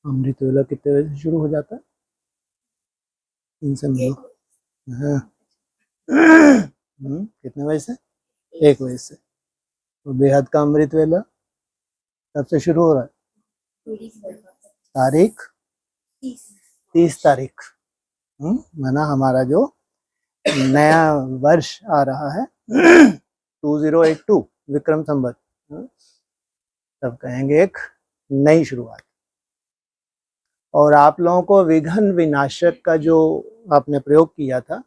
अमृत वेला कितने बजे से शुरू हो जाता है? इनसे मिलो। हाँ। कितने बजे से? 1 बजे से। तो बेहद का अमृत वेला कब से शुरू हो रहा है? तारीख 30 तारीख। माना हमारा जो नया वर्ष आ रहा है 2082 विक्रम संवत, तब कहेंगे एक नई शुरुआत। और आप लोगों को विघ्न विनाशक का जो आपने प्रयोग किया था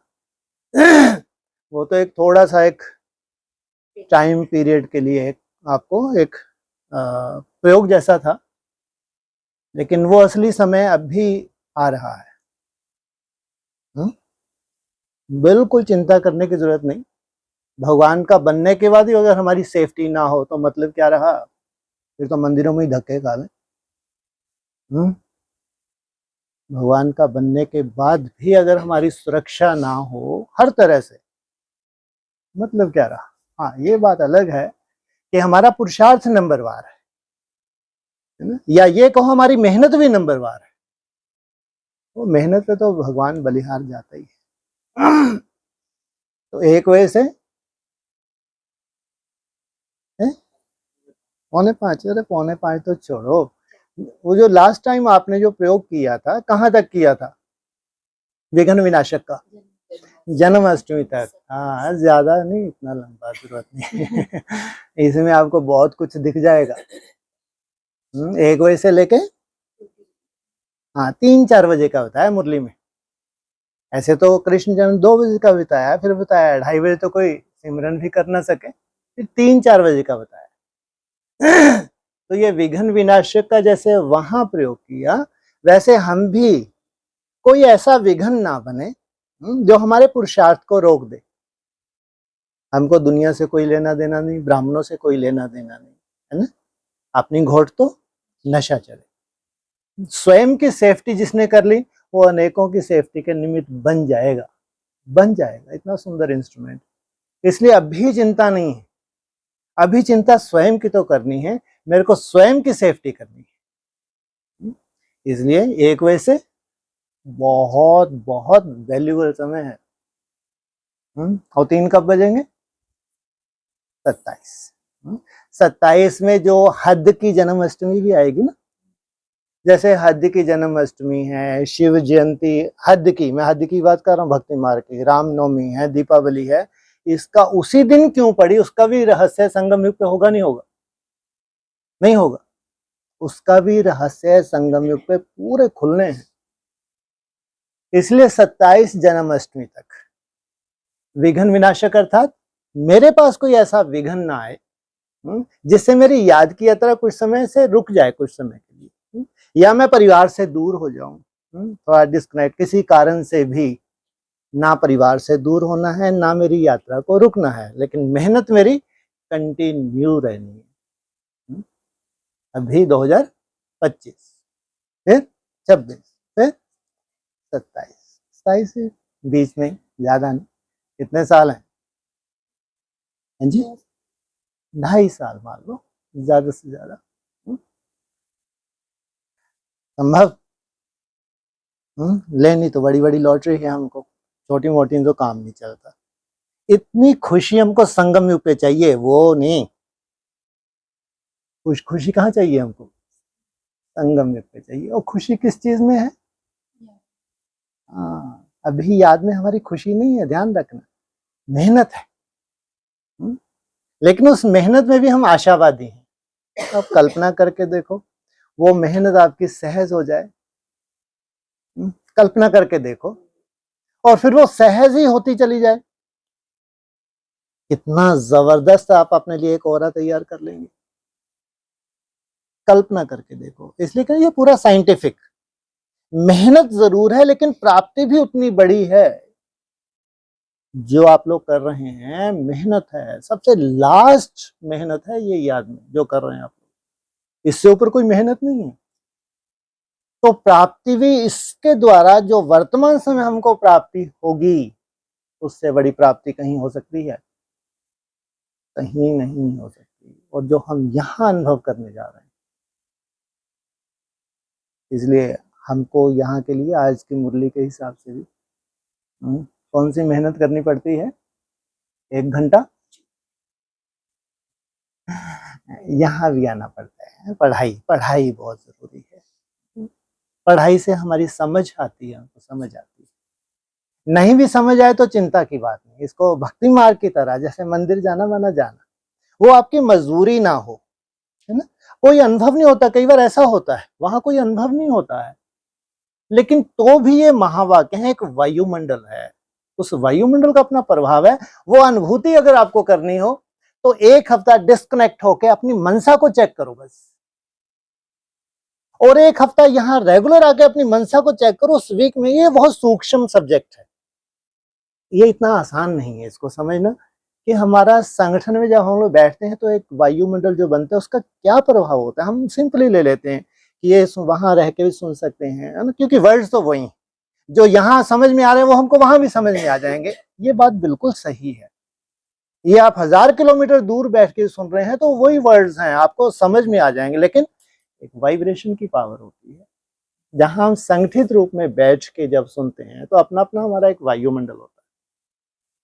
वो तो एक थोड़ा सा एक टाइम पीरियड के लिए आपको एक प्रयोग जैसा था, लेकिन वो असली समय अब भी आ रहा है। बिल्कुल चिंता करने की जरूरत नहीं। भगवान का बनने के बाद ही अगर हमारी सेफ्टी ना हो तो मतलब क्या रहा? फिर तो मंदिरों में ही धक्के खा लें। भगवान का बनने के बाद भी अगर हमारी सुरक्षा ना हो हर तरह से, मतलब क्या रहा? हाँ, ये बात अलग है कि हमारा पुरुषार्थ नंबरवार है ना, या ये कहो हमारी मेहनत भी नंबरवार है। वो मेहनत पे तो भगवान बलिहार जाता ही है। तो 1 बजे से 4:45। अरे 4:45 तो छोड़ो, वो जो लास्ट टाइम आपने जो प्रयोग किया था कहाँ तक किया था? विघ्न विनाशक का जन्माष्टमी तक। हाँ, ज्यादा नहीं, इतना लंबा जरूरत नहीं। इसमें आपको बहुत कुछ दिख जाएगा। 1 बजे से लेके 3-4 बजे का बताया मुरली में। ऐसे तो कृष्ण जन्म 2 बजे का बताया, फिर बताया 2:30 बजे तो कोई सिमरन भी कर ना सके, फिर 3-4 बजे का बताया। तो ये विघ्न विनाशक का जैसे वहां प्रयोग किया, वैसे हम भी कोई ऐसा विघ्न ना बने जो हमारे पुरुषार्थ को रोक दे। हमको दुनिया से कोई लेना देना नहीं, ब्राह्मणों से कोई लेना देना नहीं, है ना। अपनी घोट तो नशा चले। स्वयं की सेफ्टी जिसने कर ली वो अनेकों की सेफ्टी के निमित्त बन जाएगा। इतना सुंदर इंस्ट्रूमेंट। इसलिए अभी चिंता नहीं है, अभी चिंता स्वयं की तो करनी है, मेरे को स्वयं की सेफ्टी करनी है। इसलिए 1 बजे से बहुत बहुत वैल्यूबल समय है। और 3 कब बजेंगे? 27। 27 में जो हद की जन्माष्टमी भी आएगी ना, जैसे हद की जन्माष्टमी है, शिव जयंती, हद की, मैं हद की बात कर रहा हूँ, भक्ति मार्ग की, रामनवमी है, दीपावली है, इसका उसी दिन क्यों पड़ी उसका भी रहस्य संगम युग पे होगा, नहीं होगा? नहीं होगा। उसका भी रहस्य संगम युग पे पूरे खुलने हैं। इसलिए 27 जन्माष्टमी तक विघ्न विनाशक, अर्थात मेरे पास कोई ऐसा विघ्न ना आए जिससे मेरी याद की यात्रा कुछ समय से रुक जाए, कुछ समय के लिए, या मैं परिवार से दूर हो जाऊं, थोड़ा डिस्कनेक्ट किसी कारण से भी। ना परिवार से दूर होना है, ना मेरी यात्रा को रुकना है, लेकिन मेहनत मेरी कंटिन्यू रहनी है। अभी 2025, फिर 26, फिर 27। 27 से बीच में ज्यादा नहीं, कितने साल हैं? हाँ जी, 2.5 साल मान लो, ज्यादा से ज्यादा। संभव? लेनी तो बड़ी बड़ी लॉटरी है हमको, छोटी मोटी तो काम नहीं चलता। इतनी खुशी हमको संगम युग पे चाहिए, वो नहीं। खुशी कहाँ चाहिए हमको? संगम युग पे चाहिए। और खुशी किस चीज में है? अभी याद में हमारी खुशी नहीं है, ध्यान रखना। मेहनत है। लेकिन उस मेहनत में भी हम आशावादी हैं। आप कल्पना करके देखो, वो मेहनत आपकी सहज हो जाए। कल्पना करके देखो, और फिर वो सहज ही होती चली जाए, कितना जबरदस्त आप अपने लिए एक ऑरा तैयार कर लेंगे। कल्पना करके देखो। इसलिए कहें ये पूरा साइंटिफिक। मेहनत जरूर है लेकिन प्राप्ति भी उतनी बड़ी है। जो आप लोग कर रहे हैं मेहनत है, सबसे लास्ट मेहनत है ये, याद में जो कर रहे हैं आप लोग, इससे ऊपर कोई मेहनत नहीं है। तो प्राप्ति भी इसके द्वारा जो वर्तमान समय हमको प्राप्ति होगी, उससे बड़ी प्राप्ति कहीं हो सकती है? कहीं नहीं हो सकती। और जो हम यहां अनुभव करने जा रहे हैं, इसलिए हमको यहाँ के लिए आज की मुरली के हिसाब से भी कौन सी मेहनत करनी पड़ती है? 1 घंटा यहाँ भी आना पड़ता है। पढ़ाई बहुत जरूरी है। पढ़ाई से हमारी समझ आती है, हमको समझ आती है। नहीं भी समझ आए तो चिंता की बात नहीं, इसको भक्ति मार्ग की तरह, जैसे मंदिर जाना माना जाना, वो आपकी मजबूरी ना हो, है ना। कोई अनुभव नहीं होता, कई बार ऐसा होता है वहां कोई अनुभव नहीं होता है, लेकिन तो भी ये महावाक्य है, एक वायुमंडल है, उस वायुमंडल का अपना प्रभाव है। वो अनुभूति अगर आपको करनी हो तो 1 हफ्ता डिस्कनेक्ट होके अपनी मनसा को चेक करो बस, और 1 हफ्ता यहाँ रेगुलर आके अपनी मनसा को चेक करो उस वीक में। ये बहुत सूक्ष्म सब्जेक्ट है, ये इतना आसान नहीं है इसको समझना कि हमारा संगठन में जब हम लोग बैठते हैं तो एक वायुमंडल जो बनता है उसका क्या प्रभाव होता है। हम सिंपली ले लेते हैं कि ये वहां रह के भी सुन सकते हैं, है ना, क्योंकि वर्ड्स तो वही जो यहाँ समझ में आ रहे हैं वो हमको वहां भी समझ में आ जाएंगे। ये बात बिल्कुल सही है। ये आप 1000 किलोमीटर दूर बैठ के सुन रहे हैं तो वही वर्ड्स हैं, आपको समझ में आ जाएंगे, लेकिन एक वाइब्रेशन की पावर होती है। जहां हम संगठित रूप में बैठ के जब सुनते हैं तो अपना अपना हमारा एक वायुमंडल होता है।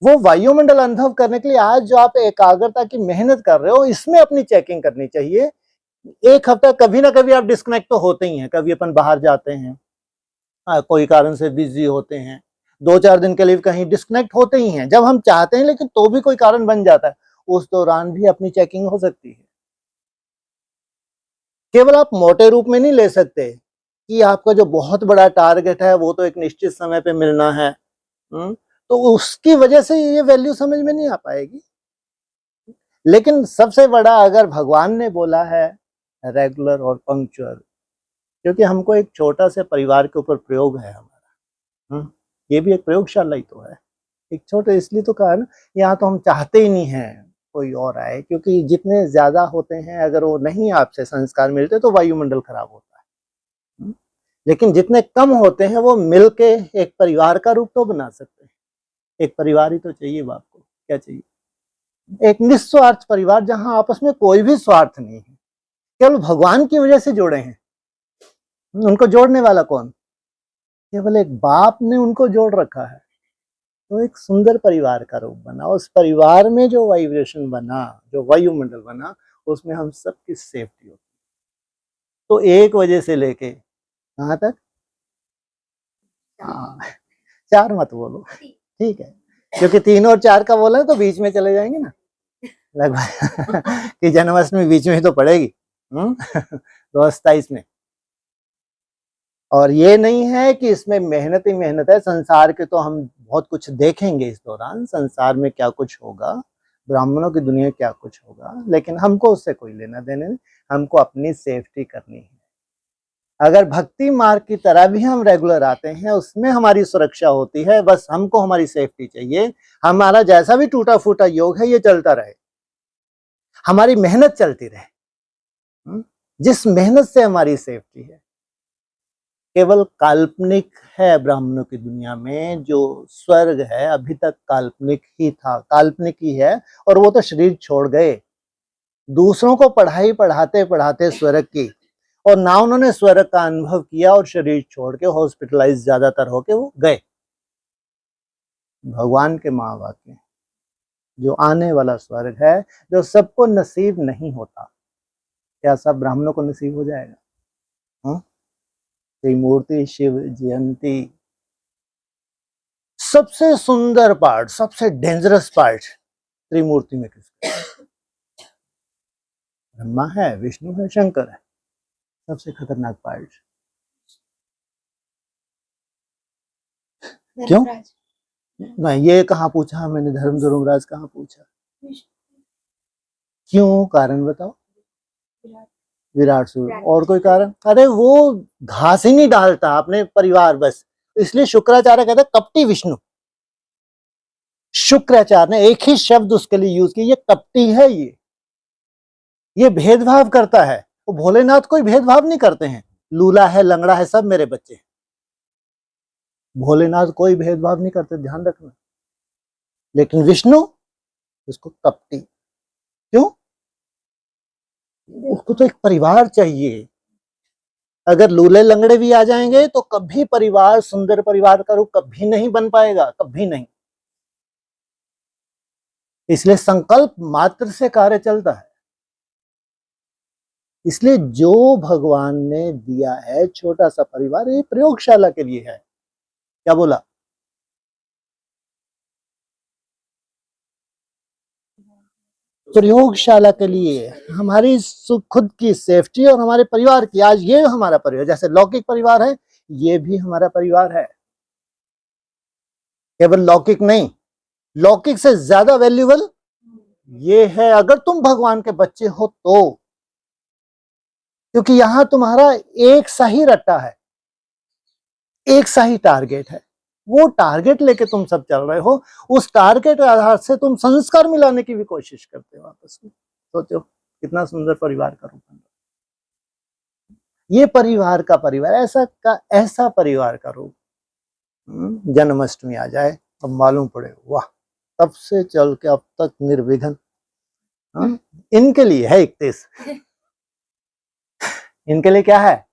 वो वायुमंडल अनुभव करने के लिए आज जो आप एकाग्रता की मेहनत कर रहे हो, इसमें अपनी चेकिंग करनी चाहिए। 1 हफ्ता कभी ना कभी आप डिस्कनेक्ट तो होते ही हैं, कभी अपन बाहर जाते हैं, कोई कारण से बिजी होते हैं, 2-4 दिन के लिए कहीं डिस्कनेक्ट होते ही हैं जब हम चाहते हैं, लेकिन तो भी कोई कारण बन जाता है, उस दौरान भी अपनी चेकिंग हो सकती है। केवल आप मोटे रूप में नहीं ले सकते कि आपका जो बहुत बड़ा टारगेट है वो तो एक निश्चित समय पे मिलना है, तो उसकी वजह से ये वैल्यू समझ में नहीं आ पाएगी। लेकिन सबसे बड़ा अगर भगवान ने बोला है रेगुलर और पंक्चुअल, क्योंकि हमको एक छोटा से परिवार के ऊपर प्रयोग है हमारा, ये भी एक प्रयोगशाला ही तो है। एक छोटे इसलिए तो कहा ना, यहाँ तो हम चाहते ही नहीं है कोई और आए, क्योंकि जितने ज्यादा होते हैं अगर वो नहीं आपसे संस्कार मिलते तो वायुमंडल खराब होता है। लेकिन जितने कम होते हैं वो मिलके एक परिवार का रूप तो बना सकते हैं। एक परिवार ही तो चाहिए, बाप को क्या चाहिए? एक निस्वार्थ परिवार जहां आपस में कोई भी स्वार्थ नहीं है, केवल भगवान की वजह से जुड़े हैं। उनको जोड़ने वाला कौन? केवल एक बाप ने उनको जोड़ रखा है। तो एक सुंदर परिवार का रूप बना, उस परिवार में जो वाइब्रेशन बना, जो वायुमंडल बना, उसमें हम सबकी सेफ्टी होती। तो 1 बजे से लेके कहाँ तक? 4 मत बोलो, ठीक है, क्योंकि 3 और 4 का बोला तो बीच में चले जाएंगे ना लगभग कि जन्माष्टमी बीच में ही तो पड़ेगी 227 में। और ये नहीं है कि इसमें मेहनत ही मेहनत है, संसार के तो हम बहुत कुछ देखेंगे इस दौरान, संसार में क्या कुछ होगा, ब्राह्मणों की दुनिया क्या कुछ होगा, लेकिन हमको उससे कोई लेना देना नहीं, हमको अपनी सेफ्टी करनी है। अगर भक्ति मार्ग की तरह भी हम रेगुलर आते हैं, उसमें हमारी सुरक्षा होती है, बस हमको हमारी सेफ्टी चाहिए। हमारा जैसा भी टूटा फूटा योग है ये चलता रहे, हमारी मेहनत चलती रहे, जिस मेहनत से हमारी सेफ्टी है। केवल काल्पनिक है ब्राह्मणों की दुनिया में, जो स्वर्ग है अभी तक काल्पनिक ही था, काल्पनिक ही है, और वो तो शरीर छोड़ गए। दूसरों को पढ़ाई पढ़ाते पढ़ाते स्वर्ग की, और ना उन्होंने स्वर्ग का अनुभव किया और शरीर छोड़ के हॉस्पिटलाइज ज्यादातर होके वो गए। भगवान के महावाक्य जो आने वाला स्वर्ग है, जो सबको नसीब नहीं होता, क्या सब ब्राह्मणों को नसीब हो जाएगा? त्रिमूर्ति शिव जयंती, सबसे सुंदर पार्ट, सबसे डेंजरस पार्ट त्रिमूर्ति में किसका? ब्रह्मा है, विष्णु है, शंकर है। सबसे खतरनाक पार्ट क्यों? नहीं, ये कहाँ पूछा मैंने, धर्मराज कहाँ पूछा? क्यों? कारण बताओ। विराट सूर्य, और कोई कारण? अरे वो घास ही नहीं डालता अपने परिवार, बस इसलिए शुक्राचार्य कहते कपटी विष्णु। शुक्राचार्य ने एक ही शब्द उसके लिए यूज किया, ये कपटी है, ये भेदभाव करता है। वो भोलेनाथ कोई भेदभाव नहीं करते हैं, लूला है लंगड़ा है सब मेरे बच्चे। भोलेनाथ कोई भेदभाव नहीं करते, ध्यान रखना। लेकिन विष्णु उसको कपटी, क्यों? उसको तो एक परिवार चाहिए, अगर लूले लंगड़े भी आ जाएंगे तो कभी परिवार, सुंदर परिवार का रूप कभी नहीं बन पाएगा, कभी नहीं। इसलिए संकल्प मात्र से कार्य चलता है। इसलिए जो भगवान ने दिया है छोटा सा परिवार, ये प्रयोगशाला के लिए है। क्या बोला? प्रयोगशाला के लिए, हमारी खुद की सेफ्टी और हमारे परिवार की। आज ये हमारा परिवार, जैसे लौकिक परिवार है, ये भी हमारा परिवार है। केवल लौकिक नहीं, लौकिक से ज्यादा वैल्यूबल ये है अगर तुम भगवान के बच्चे हो तो। क्योंकि यहां तुम्हारा एक सा ही रट्टा है, एक सा ही टारगेट है। वो टारगेट लेके तुम सब चल रहे हो, उस टारगेट के आधार से तुम संस्कार मिलाने की भी कोशिश करते हो आपस में। सोचो कितना सुंदर परिवार का रूप बन रहा है। ये परिवार का परिवार, ऐसा परिवार का रूप। जन्माष्टमी आ जाए अब मालूम पड़े, वाह, तब से चल के अब तक निर्विघ्न। इनके लिए है 31, इनके लिए क्या है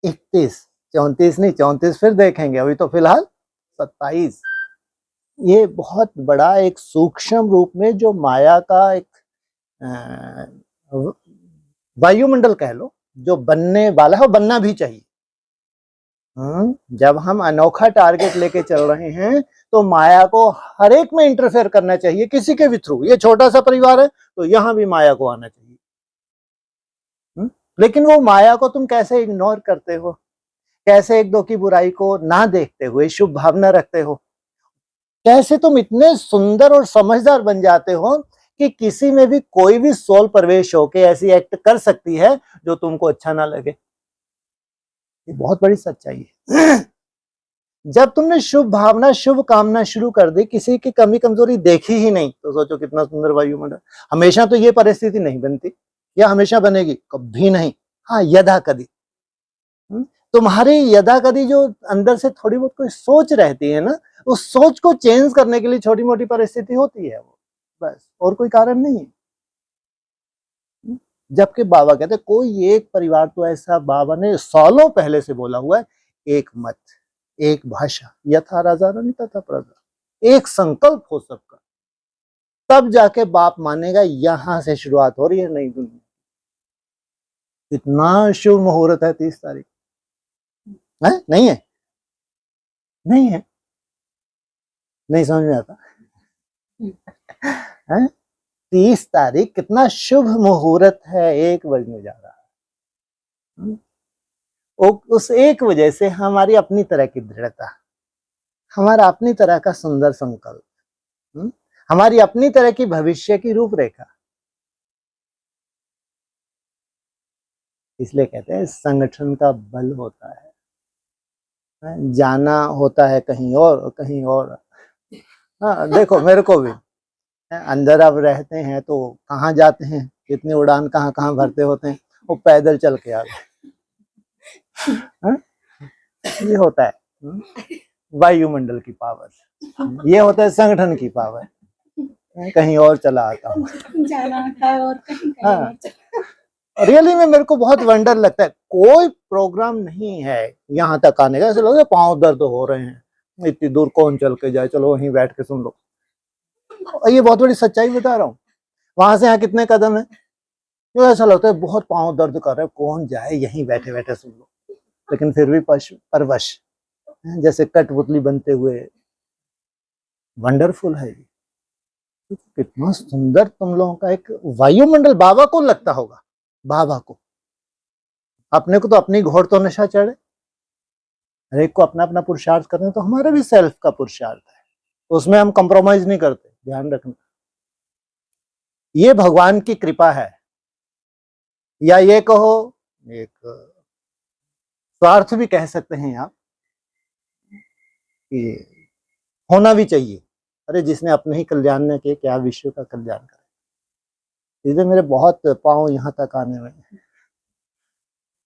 31, 34 नहीं, 34 फिर देखेंगे, अभी तो फिलहाल 27। ये बहुत बड़ा एक सूक्ष्म रूप में जो माया का एक वायुमंडल कह लो, जो बनने वाला है, बनना भी चाहिए। जब हम अनोखा टारगेट लेके चल रहे हैं तो माया को हर एक में इंटरफेयर करना चाहिए, किसी के भी थ्रू। ये छोटा सा परिवार है तो यहां भी माया को आना चाहिए। लेकिन वो माया को तुम कैसे इग्नोर करते हो, कैसे एक दो की बुराई को ना देखते हुए शुभ भावना रखते हो, कैसे तुम इतने सुंदर और समझदार बन जाते हो कि किसी में भी कोई भी सोल प्रवेश होके ऐसी एक्ट कर सकती है जो तुमको अच्छा ना लगे। ये बहुत बड़ी सच्चाई है। जब तुमने शुभ भावना, शुभ कामना शुरू कर दी, किसी की कमी कमजोरी देखी ही नहीं, तो सोचो कितना सुंदर वायुमंडल। हमेशा तो ये परिस्थिति नहीं बनती, या हमेशा बनेगी? कभी नहीं। हाँ, यदा कदी तुम्हारी यदा कदी जो अंदर से थोड़ी बहुत कोई सोच रहती है ना, उस सोच को चेंज करने के लिए छोटी मोटी परिस्थिति होती है वो, बस, और कोई कारण नहीं है। जबकि बाबा कहते कोई एक परिवार तो ऐसा, बाबा ने सालों पहले से बोला हुआ है, एक मत, एक भाषा, यथा राजा रानी तथा प्रजा, एक संकल्प हो सबका, तब जाके बाप मानेगा। यहां से शुरुआत हो रही है नई दुनिया। इतना शुभ मुहूर्त है 30 तारीख है? नहीं है? नहीं है? नहीं समझ में आता है? 30 तारीख कितना शुभ मुहूर्त है, 1 बजने जा रहा है। उस 1 वजह से हमारी अपनी तरह की दृढ़ता, हमारा अपनी तरह का सुंदर संकल्प, हमारी अपनी तरह की भविष्य की रूपरेखा। इसलिए कहते हैं संगठन का बल होता है। जाना होता है कहीं और कहीं और। हाँ, देखो मेरे को भी अंदर अब रहते हैं तो कहाँ जाते हैं, कितनी उड़ान कहाँ कहाँ भरते होते हैं, वो पैदल चल के आ गए। ये होता है वायुमंडल की पावर, ये होता है संगठन की पावर। कहीं और चला आता हूँ, जाना था और कहीं हाँ, रियली में मेरे को बहुत वंडर लगता है। कोई प्रोग्राम नहीं है यहाँ तक आने का, ऐसे लगता है पाँव दर्द हो रहे हैं, इतनी दूर कौन चल के जाए, चलो वहीं बैठ के सुन लो। ये बहुत बड़ी सच्चाई बता रहा हूँ। वहां से यहाँ कितने कदम है, तो ऐसा लगता है बहुत पाँव दर्द कर रहे हैं, कौन जाए, यहीं बैठे बैठे सुन लो। लेकिन फिर भी परवश, जैसे कठपुतली बनते हुए। वंडरफुल है ये। कितना सुंदर तुम लोगों का एक वायुमंडल। बाबा को लगता होगा, बाबा को, अपने को तो अपनी घोड़ तो नशा चढ़े, हर एक को अपना अपना पुरुषार्थ करना, तो हमारा भी सेल्फ का पुरुषार्थ है, उसमें हम कंप्रोमाइज नहीं करते, ध्यान रखना। ये भगवान की कृपा है, या ये कहो एक स्वार्थ भी कह सकते हैं आप, कि होना भी चाहिए। अरे जिसने अपने ही कल्याण न किए, क्या विश्व का कल्याण करे। इसलिए मेरे बहुत पाँव यहाँ तक आने में,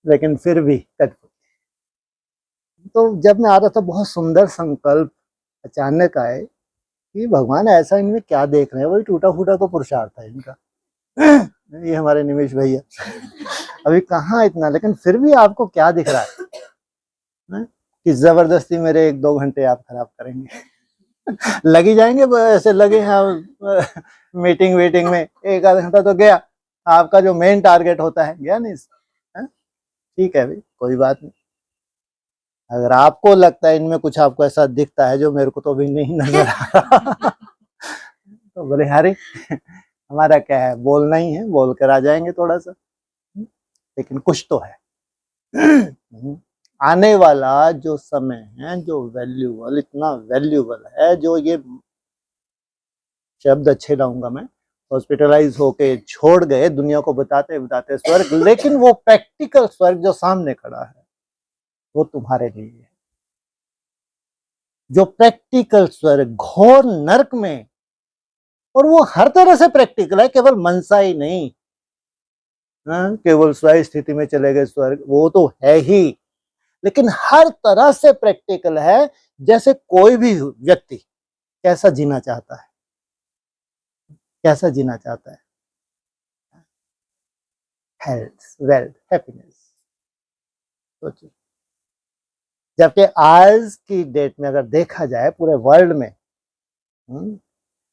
लेकिन फिर भी तो जब मैं आ रहा था, बहुत सुंदर संकल्प अचानक आए कि भगवान ऐसा इनमें क्या देख रहे हैं, वही टूटा फूटा तो पुरुषार्थ है इनका। ये हमारे निमेश भैया अभी कहाँ इतना, लेकिन फिर भी आपको क्या दिख रहा है कि जबरदस्ती मेरे 1-2 घंटे आप खराब करेंगे। लगी जाएंगे ऐसे लगे हैं मीटिंग वीटिंग में 1-आधा घंटा तो गया, आपका जो मेन टारगेट होता है गया नहीं। ठीक है भाई, कोई बात नहीं। अगर आपको लगता है इनमें कुछ आपको ऐसा दिखता है जो मेरे को तो भी नहीं नजर आ रहा तो बोले अरे हमारा क्या है, बोलना ही है, बोल कर आ जाएंगे थोड़ा सा, लेकिन कुछ तो है। आने वाला जो समय है, जो वैल्यूबल, इतना वैल्यूबल है, जो ये शब्द अच्छे लाऊंगा मैं, हॉस्पिटलाइज होके छोड़ गए दुनिया को बताते बताते स्वर्ग, लेकिन वो प्रैक्टिकल स्वर्ग जो सामने खड़ा है वो तुम्हारे लिए है। जो प्रैक्टिकल स्वर्ग घोर नरक में, और वो हर तरह से प्रैक्टिकल है, केवल मनसा ही नहीं, केवल स्व स्थिति में चले गए स्वर्ग, वो तो है ही, लेकिन हर तरह से प्रैक्टिकल है। जैसे कोई भी व्यक्ति कैसा जीना चाहता है, कैसा जीना चाहता है, हेल्थ, वेल्थ, हैप्पीनेस। सोचिए, जबकि आज की डेट में अगर देखा जाए पूरे वर्ल्ड में,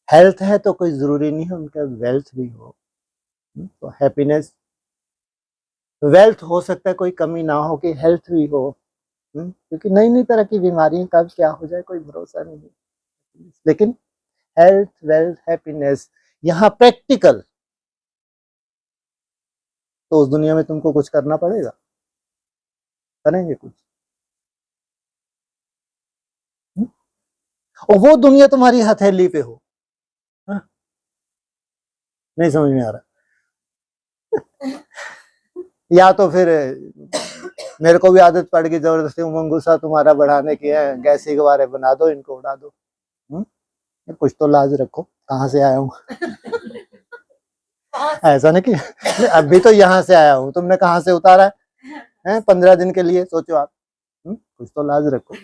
हेल्थ है तो कोई जरूरी नहीं है उनका वेल्थ भी हो। तो हैप्पीनेस, वेल्थ हो सकता है कोई कमी ना हो कि हेल्थ भी हो, क्योंकि नई नई तरह की बीमारियां कब क्या हो जाए कोई भरोसा नहीं है। लेकिन हेल्थ, वेल्थ, हैप्पीनेस यहाँ प्रैक्टिकल, तो उस दुनिया में तुमको कुछ करना पड़ेगा, करेंगे कुछ? और वो दुनिया तुम्हारी हथेली पे हो, नहीं समझ में आ रहा? या तो फिर मेरे को भी आदत पड़ गई जबरदस्ती उमंग गुस्सा तुम्हारा बढ़ाने की है, गैसी गवारे बना दो, इनको उड़ा दो। कुछ तो लाज रखो, कहाँ से आया हूँ? ऐसा नहीं कि अभी तो यहाँ से आया हूँ, तुमने कहाँ से उतारा है 15 दिन के लिए, सोचो आप। कुछ तो लाज रखो।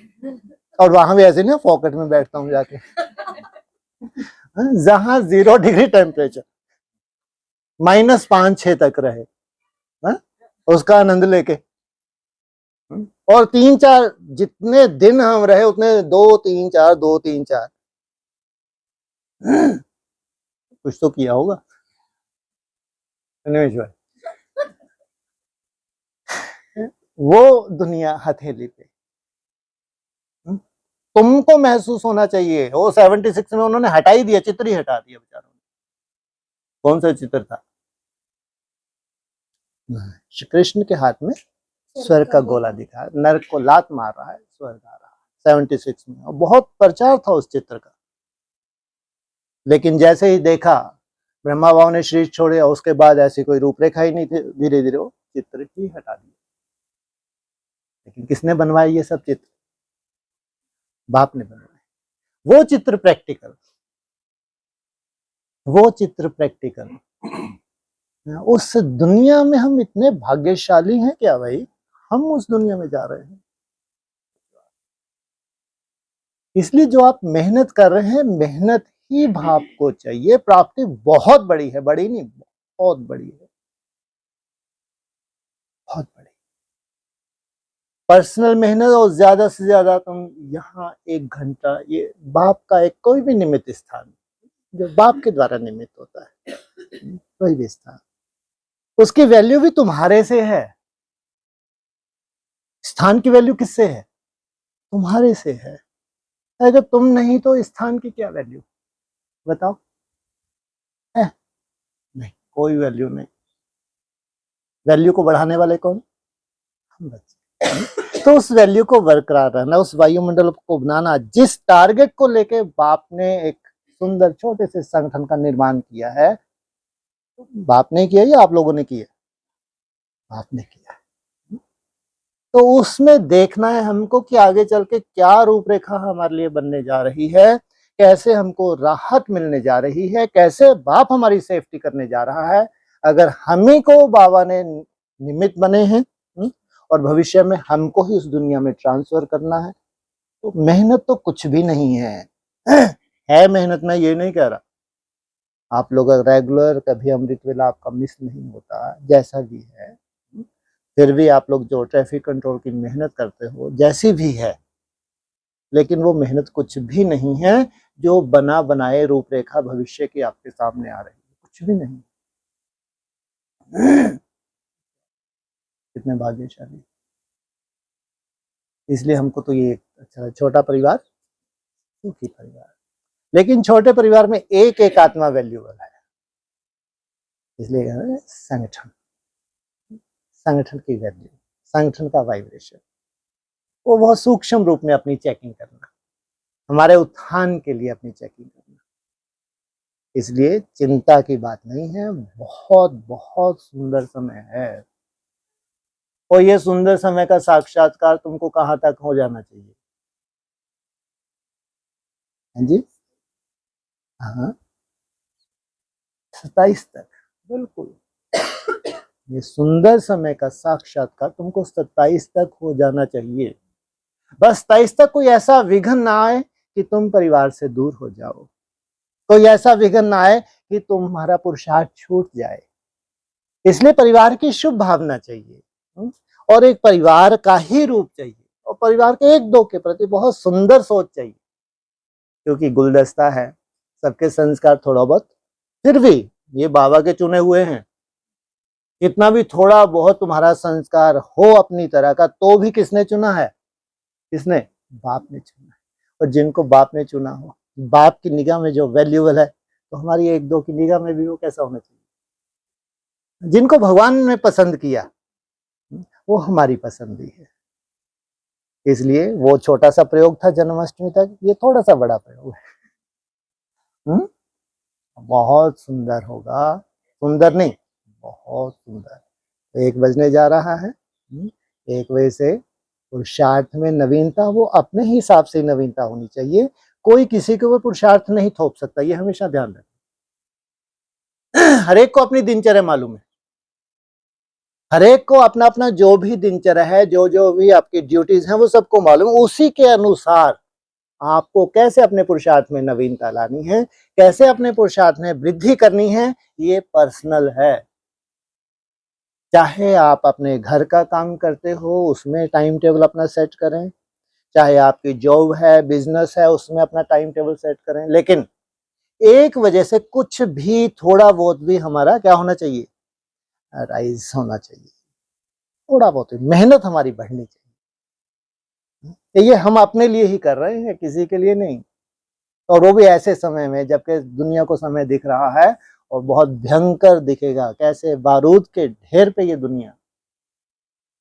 और वहां भी ऐसे नहीं पॉकेट में बैठता हूँ जाके, जहां 0 डिग्री टेम्परेचर, -5-6 तक रहे, उसका आनंद लेके, और 3-4 जितने दिन हम रहे उतने 2-3-4 2-3-4 कुछ तो किया होगा। वो दुनिया हथेली पे, तुमको महसूस होना चाहिए। वो 76 में उन्होंने हटा ही दिया, चित्र ही हटा दिया बेचारों ने। कौन सा चित्र था? श्री कृष्ण के हाथ में स्वर्ग का गोला दिखा, नरक को लात मार रहा है, स्वर्ग आ रहा है 76 में, और बहुत प्रचार था उस चित्र का। लेकिन जैसे ही देखा ब्रह्मा बाबा ने शरीर छोड़े, उसके बाद ऐसी कोई रूपरेखा ही नहीं थी, धीरे धीरे वो चित्र ही हटा दिया। लेकिन किसने बनवाया ये सब चित्र? बाप ने बनवाया। वो चित्र प्रैक्टिकल, वो चित्र प्रैक्टिकल। उस दुनिया में हम इतने भाग्यशाली हैं क्या भाई, हम उस दुनिया में जा रहे हैं। इसलिए जो आप मेहनत कर रहे हैं, मेहनत ही भाव को चाहिए। प्राप्ति बहुत बड़ी है, बड़ी नहीं, बहुत बड़ी है, बहुत बड़ी। पर्सनल मेहनत, और ज्यादा से ज्यादा तुम यहाँ 1 घंटा, ये बाप का एक कोई भी निमित्त स्थान जो बाप के द्वारा निमित्त होता है, कोई भी स्थान, उसकी वैल्यू भी तुम्हारे से है। स्थान की वैल्यू किससे है? तुम्हारे से है। अगर तुम नहीं तो स्थान की क्या वैल्यू, बताओ? है नहीं, कोई वैल्यू नहीं। वैल्यू को बढ़ाने वाले कौन? हम बच्चे। तो उस वैल्यू को बरकरार रहना, उस वायुमंडल को बनाना, जिस टारगेट को लेके बाप ने एक सुंदर छोटे से संगठन का निर्माण किया है, बाप ने किया या आप लोगों ने किया? बाप ने किया। तो उसमें देखना है हमको कि आगे चल के क्या रूपरेखा हमारे लिए बनने जा रही है, कैसे हमको राहत मिलने जा रही है, कैसे बाप हमारी सेफ्टी करने जा रहा है। अगर हम ही को बाबा ने निमित्त बने हैं, और भविष्य में हमको ही उस दुनिया में ट्रांसफर करना है, तो मेहनत तो कुछ भी नहीं है मेहनत, मैं ये नहीं कह रहा। आप लोग रेगुलर कभी अमृत वेला आपका मिस नहीं होता, जैसा भी है, फिर भी आप लोग जो ट्रैफिक कंट्रोल की मेहनत करते हो जैसी भी है, लेकिन वो मेहनत कुछ भी नहीं है जो बना बनाए रूपरेखा भविष्य की आपके सामने आ रही है, कुछ भी नहीं। कितने भाग्यशाली। इसलिए हमको तो ये अच्छा छोटा परिवार, सुखी परिवार, लेकिन छोटे परिवार में एक एक आत्मा वैल्यूबल है। इसलिए कह रहे हैं संगठन, संगठन की वैल्यू, संगठन का वाइब्रेशन, वो बहुत सूक्ष्म रूप में अपनी चेकिंग करना, हमारे उत्थान के लिए अपनी चेकिंग करना। इसलिए चिंता की बात नहीं है, बहुत बहुत सुंदर समय है। और ये सुंदर समय का साक्षात्कार तुमको कहाँ तक हो जाना चाहिए? हाँ जी, हाँ 27 तक, बिल्कुल। ये सुंदर समय का साक्षात्कार तुमको 27 तक हो जाना चाहिए। बस 27 तक कोई ऐसा विघ्न ना आए कि तुम परिवार से दूर हो जाओ, कोई ऐसा विघ्न ना आए कि तुम्हारा पुरुषार्थ छूट जाए। इसलिए परिवार की शुभ भावना चाहिए और एक परिवार का ही रूप चाहिए, और परिवार के एक दो के प्रति बहुत सुंदर सोच चाहिए, क्योंकि गुलदस्ता है, सबके संस्कार थोड़ा बहुत, फिर भी ये बाबा के चुने हुए हैं। कितना भी थोड़ा बहुत तुम्हारा संस्कार हो अपनी तरह का, तो भी किसने चुना है? किसने? बाप ने चुना है। और जिनको बाप ने चुना हो, बाप की निगाह में जो वैल्यूबल है, तो हमारी एक दो की निगाह में भी वो कैसा होना चाहिए? जिनको भगवान ने पसंद किया वो हमारी पसंद है। इसलिए वो छोटा सा प्रयोग था जन्माष्टमी तक, ये थोड़ा सा बड़ा प्रयोग है। बहुत सुंदर होगा, सुंदर नहीं बहुत सुंदर। 1 बजने जा रहा है, 1 बजे से पुरुषार्थ में नवीनता, वो अपने ही हिसाब से नवीनता होनी चाहिए, कोई किसी के ऊपर पुरुषार्थ नहीं थोप सकता, ये हमेशा ध्यान रखें। हर एक को अपनी दिनचर्या मालूम है, हर एक को अपना अपना जो भी दिनचर्या है, जो जो भी आपकी ड्यूटीज हैं, वो सबको मालूम, उसी के अनुसार आपको कैसे अपने पुरुषार्थ में नवीनता लानी है, कैसे अपने पुरुषार्थ में वृद्धि करनी है, ये पर्सनल है। चाहे आप अपने घर का काम करते हो, उसमें टाइम टेबल अपना सेट करें, चाहे आपकी जॉब है, बिजनेस है, उसमें अपना टाइम टेबल सेट करें, लेकिन 1 वजह से कुछ भी थोड़ा बहुत भी हमारा क्या होना चाहिए? राइज होना चाहिए, थोड़ा बहुत मेहनत हमारी बढ़नी चाहिए। ये हम अपने लिए ही कर रहे हैं, किसी के लिए नहीं। और वो भी ऐसे समय में जबकि दुनिया को समय दिख रहा है और बहुत भयंकर दिखेगा, कैसे बारूद के ढेर पे ये दुनिया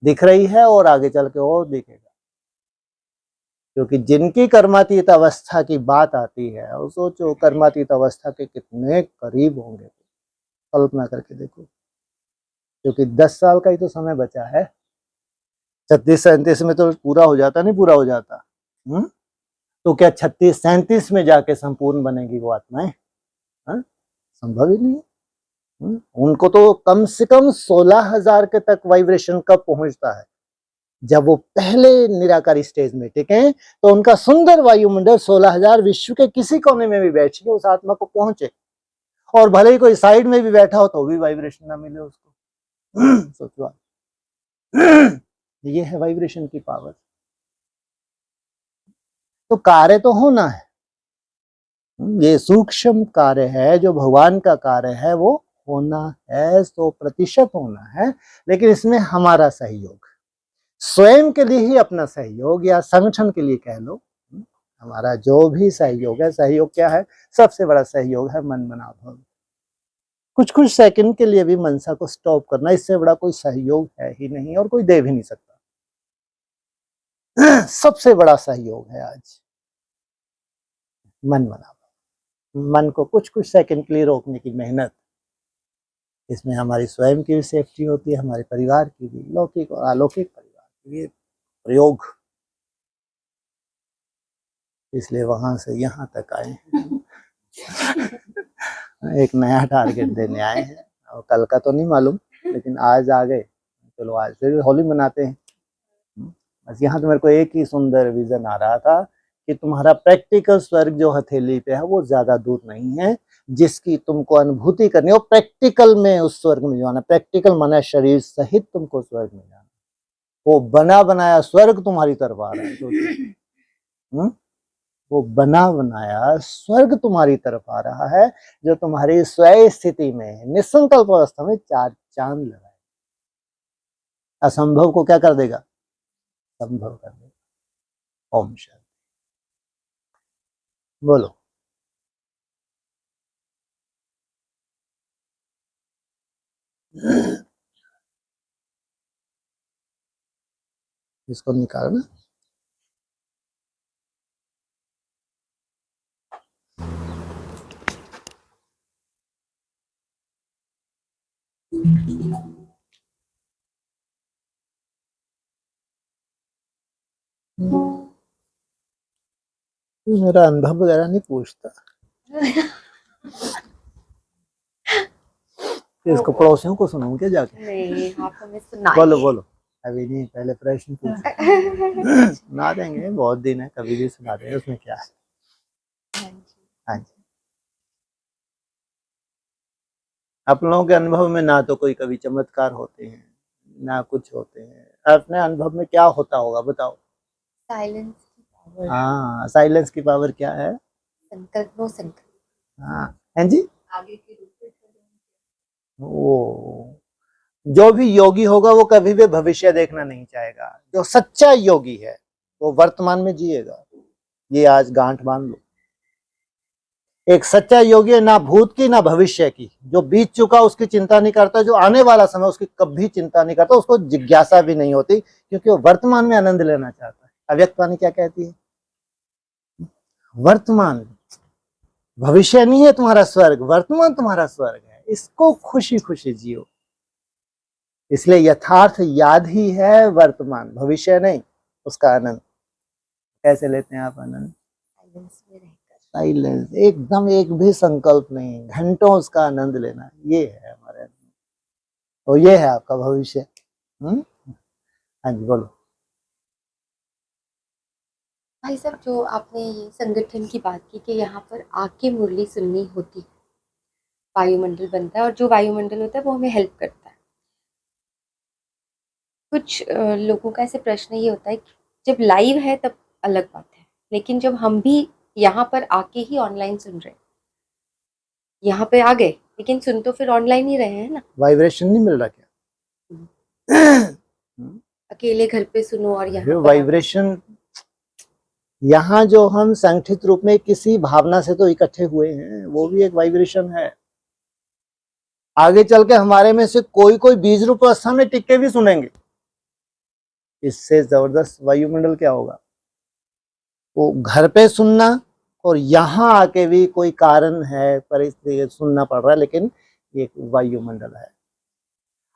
दिख रही है और आगे चल के और दिखेगा। क्योंकि जिनकी कर्मातीत अवस्था की बात आती है, और सोचो कर्मातीत अवस्था के कितने करीब होंगे, कल्पना करके देखो। क्योंकि 10 साल का ही तो समय बचा है, 36-37 में तो पूरा हो जाता, नहीं पूरा हो जाता। तो क्या 36-37 में जाके संपूर्ण बनेगी वो आत्माएं? संभव ही नहीं। उनको तो कम से कम 16,000 के तक वाइब्रेशन कब पहुंचता है? जब वो पहले निराकारी स्टेज में टिके, तो उनका सुंदर वायुमंडल 16,000 विश्व के किसी कोने में भी बैठे उस आत्मा को पहुंचे, और भले ही कोई साइड में भी बैठा हो तो भी वाइब्रेशन ना मिले उसको। सोचो ये है वाइब्रेशन की पावर। तो कार्य तो होना है, ये सूक्ष्म कार्य है, जो भगवान का कार्य है वो होना है, 100% होना है, लेकिन इसमें हमारा सहयोग, स्वयं के लिए ही अपना सहयोग, या संगठन के लिए कह लो, हमारा जो भी सहयोग है। सहयोग क्या है? सबसे बड़ा सहयोग है मन मना भाव। कुछ कुछ सेकंड के लिए भी मनसा को स्टॉप करना, इससे बड़ा कोई सहयोग है ही नहीं, और कोई दे भी नहीं सकता। सबसे बड़ा सहयोग है आज मन मना भाव। मन को कुछ कुछ सेकंड के लिए रोकने की मेहनत, इसमें हमारी स्वयं की भी सेफ्टी होती है, हमारे परिवार की भी, लौकिक और अलौकिक परिवार की भी प्रयोग। इसलिए वहां से यहाँ तक आए हैं। एक नया टारगेट देने आए हैं, और कल का तो नहीं मालूम, लेकिन आज आ गए, चलो आज फिर होली मनाते हैं। बस यहाँ तो मेरे को एक ही सुंदर विजन आ रहा था कि तुम्हारा प्रैक्टिकल स्वर्ग जो हथेली पे है वो ज्यादा दूर नहीं है, जिसकी तुमको अनुभूति करनी हो प्रैक्टिकल में, उस स्वर्ग में जाना। प्रैक्टिकल माना शरीर सहित तुमको स्वर्ग में जाना। वो बना बनाया स्वर्ग तुम्हारी तरफ आ रहा है, सोचो। वो बना बनाया स्वर्ग तुम्हारी तरफ आ रहा है, जो तुम्हारी स्वयं स्थिति में निसंकल्प अवस्था में चार चांद लगाए, असंभव को क्या कर देगा, संभव कर देगा। ओम शांति। बोलो। इसको निकालना। मेरा अनुभव वगैरह नहीं पूछता, इसको पड़ोसियों को सुनाऊं क्या जाके? नहीं, आप हमें सुनाइए। बोलो बोलो। अभी नहीं, पहले प्रश्न पूछो। सुना देंगे, बहुत दिन है, कभी भी सुना देंगे, उसमें क्या है। हाँ जी। आप लोगों के अनुभव में ना तो कोई कभी चमत्कार होते हैं, ना कुछ होते हैं। अपने अनुभव में क्या होता होगा बताओ? साइलेंस की पावर। हाँ, साइलेंस की पावर क्या है? संकल्प, नो संकल्प। हाँ जी। आगे की रूप वो जो भी योगी होगा वो कभी भी भविष्य देखना नहीं चाहेगा। जो सच्चा योगी है वो वर्तमान में जिएगा। ये आज गांठ बांध लो। एक सच्चा योगी है, ना भूत की ना भविष्य की। जो बीत चुका उसकी चिंता नहीं करता, जो आने वाला समय उसकी कभी चिंता नहीं करता, उसको जिज्ञासा भी नहीं होती, क्योंकि वो वर्तमान में आनंद लेना चाहता है। अव्यक्त वाणी क्या कहती है? वर्तमान, भविष्य नहीं है तुम्हारा स्वर्ग, वर्तमान तुम्हारा स्वर्ग है। इसको खुशी खुशी जियो। इसलिए यथार्थ याद ही है वर्तमान, भविष्य नहीं। उसका आनंद कैसे लेते हैं आप? आनंद साइलेंस में रहकर। साइलेंस, एकदम एक भी संकल्प नहीं, घंटों उसका आनंद लेना, ये है हमारे अंदर। तो ये है आपका भविष्य। हाँ जी बोलो। भाई साहब, जो आपने ये संगठन की बात की कि यहाँ पर आके मुरली सुननी होती है, वायुमंडल बनता है और जो वायुमंडल होता है वो हमें हेल्प करता है। कुछ लोगों का ऐसे प्रश्न ये होता है कि जब लाइव है तब अलग बात है, लेकिन जब हम भी यहाँ पर आके ही ऑनलाइन सुन रहे हैं, यहाँ पे आ गए लेकिन सुन तो फिर ऑनलाइन ही रहे हैं ना। वाइब्रेशन नहीं मिल रहा क्या? अकेले घर पे सुनो और यहाँ पर वाइब्रेशन, यहाँ जो हम संगठित रूप में किसी भावना से तो इकट्ठे हुए हैं, वो भी एक वाइब्रेशन है। आगे चल के हमारे में से कोई कोई बीज रूप अवस्था में टिक के भी सुनेंगे। इससे जबरदस्त वायुमंडल क्या होगा? वो घर पे सुनना और यहाँ आके भी कोई कारण है, परिस्थिति सुनना पड़ रहा है, लेकिन एक वायुमंडल है।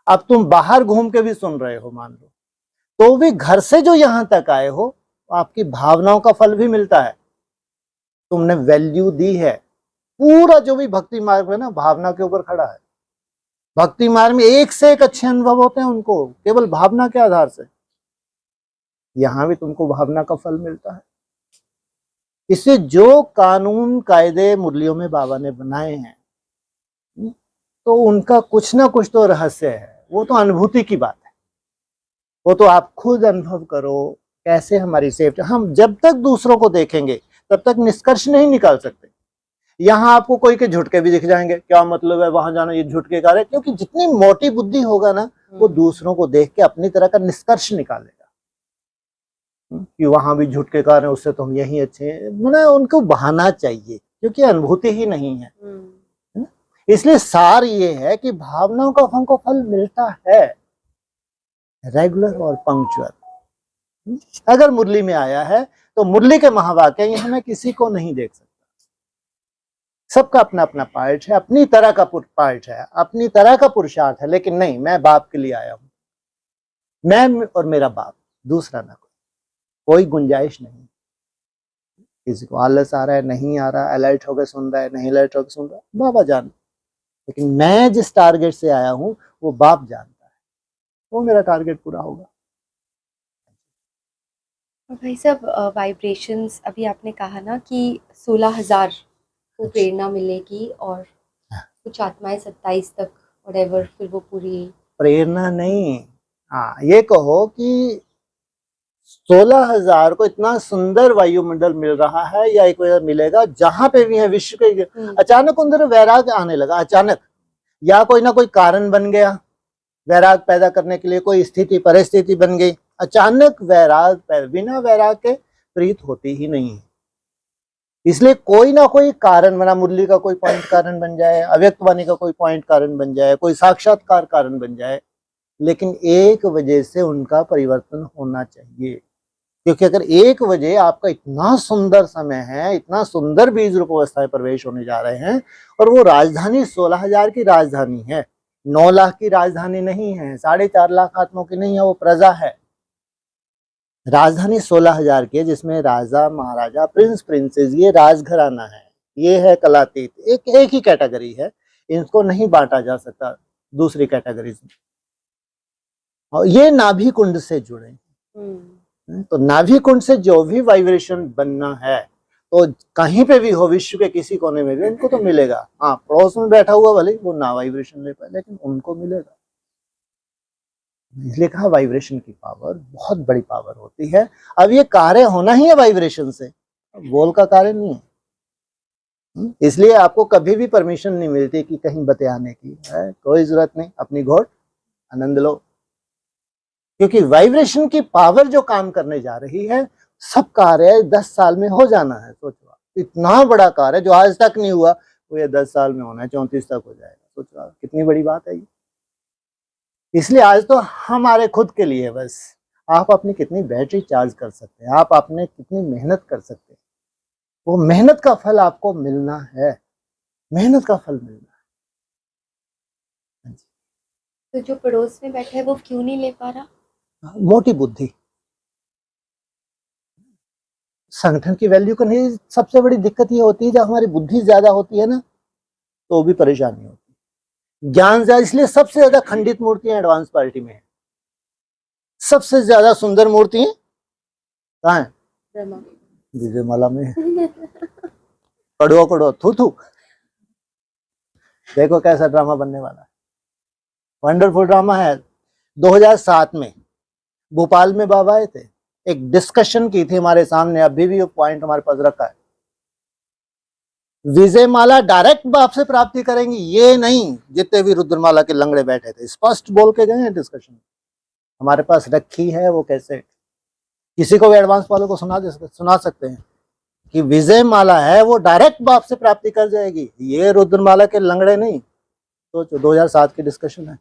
अब तुम बाहर घूम के भी सुन रहे हो मान लो, तो भी घर से जो यहाँ तक आए हो, आपकी भावनाओं का फल भी मिलता है। तुमने वैल्यू दी है। पूरा जो भी भक्ति मार्ग है ना, भावना के ऊपर खड़ा है। भक्ति मार्ग में एक से एक अच्छे अनुभव होते हैं उनको, केवल भावना के आधार से। यहां भी तुमको भावना का फल मिलता है। इससे जो कानून कायदे मुरलियों में बाबा ने बनाए हैं, तो उनका कुछ ना कुछ तो रहस्य है। वो तो अनुभूति की बात है, वो तो आप खुद अनुभव करो कैसे हमारी सेफ्टी। हम जब तक दूसरों को देखेंगे तब तक निष्कर्ष नहीं निकाल सकते। यहाँ आपको कोई के झुटके भी दिख जाएंगे, क्या मतलब है वहां जाना, ये झुटके का है, क्योंकि जितनी मोटी बुद्धि होगा ना, वो दूसरों को देख के अपनी तरह का निष्कर्ष निकालेगा कि वहां भी झुटके कार है, उससे तो हम यही अच्छे हैं। मैंने उनको बहाना चाहिए, क्योंकि अनुभूति ही नहीं है। इसलिए सार ये है कि भावनाओं का हमको फल मिलता है, रेगुलर और पंक्चुअल। अगर मुरली में आया है तो मुरली के महावाक्य यहाँ में किसी को नहीं देख सकता। सबका अपना अपना पार्ट है, अपनी तरह का पार्ट है, अपनी तरह का पुरुषार्थ है। लेकिन नहीं, मैं बाप के लिए आया हूं, मैं और मेरा बाप, दूसरा ना कोई गुंजाइश नहीं। किसी को आलस आ रहा है, नहीं आ रहा, अलर्ट होकर सुन रहा है, नहीं अलर्ट होकर सुन रहा है, बाबा जान। लेकिन मैं जिस टारगेट से आया हूं वो बाप जानता है, वो मेरा टारगेट पूरा होगा। भाई साहब, वाइब्रेशंस अभी आपने कहा ना कि 16,000 को प्रेरणा मिलेगी और कुछ आत्माएं 27 तक व्हाटएवर, फिर वो पूरी प्रेरणा नहीं, हाँ, ये कहो कि 16,000 को इतना सुंदर वायुमंडल मिल रहा है या एक बार मिलेगा जहां पे भी है विश्व के, अचानक उधर वैराग आने लगा, अचानक, या कोई ना कोई कारण बन गया वैराग पैदा करने के लिए, कोई स्थिति परिस्थिति बन गई, अचानक वैराग, बिना वैराग के प्रीत होती ही नहीं है। इसलिए कोई ना कोई कारण बना, मुरली का कोई पॉइंट कारण बन जाए, अव्यक्त वाणी का कोई पॉइंट कारण बन जाए, कोई साक्षात्कार कारण बन जाए, लेकिन एक वजह से उनका परिवर्तन होना चाहिए। क्योंकि अगर एक वजह, आपका इतना सुंदर समय है, इतना सुंदर बीज रूप अवस्था में प्रवेश होने जा रहे हैं, और वो राजधानी 16,000 की राजधानी है, 9 लाख की राजधानी नहीं है, 4.5 लाख आत्माओं की नहीं है, वो प्रजा है। राजधानी 16,000 की है, जिसमें राजा महाराजा प्रिंस प्रिंसेस, ये राजघराना है, ये है कलातीत, एक ही कैटेगरी है, इनको नहीं बांटा जा सकता दूसरी कैटेगरीज में। और ये नाभि कुंड से जुड़े, तो नाभि कुंड से जो भी वाइब्रेशन बनना है, तो कहीं पे भी हो विश्व के किसी कोने में भी उनको तो मिलेगा। हाँ, पड़ोस में बैठा हुआ भले वो ना वाइब्रेशन ले पाए, लेकिन उनको मिलेगा। इसलिए कहा वाइब्रेशन की पावर बहुत बड़ी पावर होती है। अब ये कार्य होना ही है वाइब्रेशन से, बोल का कार्य नहीं है। इसलिए आपको कभी भी परमिशन नहीं मिलती कि कहीं बतियाने की है, कोई जरूरत नहीं, अपनी घोट आनंद लो। क्योंकि वाइब्रेशन की पावर जो काम करने जा रही है, सब कार्य 10 साल में हो जाना है। सोचो, इतना बड़ा कार्य जो आज तक नहीं हुआ, वो ये 10 साल में होना है, 34 तक हो जाएगा। सोचो कितनी बड़ी बात है ये। इसलिए आज तो हमारे खुद के लिए बस, आप अपनी कितनी बैटरी चार्ज कर सकते हैं, आप अपने कितनी मेहनत कर सकते हैं, वो मेहनत का फल आपको मिलना है, मेहनत का फल मिलना है। तो जो पड़ोस में बैठा है वो क्यों नहीं ले पा रहा? मोटी बुद्धि, संगठन की वैल्यू को नहीं। सबसे बड़ी दिक्कत ये होती है जब हमारी बुद्धि ज्यादा होती है ना, तो भी परेशानी होती है। ज्ञान ज्यादा, इसलिए सबसे ज्यादा खंडित मूर्तियां एडवांस पार्टी में है, सबसे ज्यादा सुंदर मूर्तियां कहाँ है? विजयमाला में। कड़वा कड़वा थू थू। देखो कैसा ड्रामा बनने वाला है, वंडरफुल ड्रामा है। 2007 में भोपाल में बाबा आए थे, एक डिस्कशन की थी हमारे सामने, अभी भी वो पॉइंट हमारे पास रखा है। विजयमाला डायरेक्ट बाप से प्राप्ति करेंगी, ये नहीं, जितने भी रुद्रमाला के लंगड़े बैठे थे स्पष्ट बोल के गए हैं डिस्कशन, हमारे पास रखी है वो कैसे। किसी को भी एडवांस वालों को सुना सकते हैं कि विजयमाला है वो डायरेक्ट बाप से प्राप्ति कर जाएगी, ये रुद्रमाला के लंगड़े नहीं। तो 2007 की डिस्कशन है।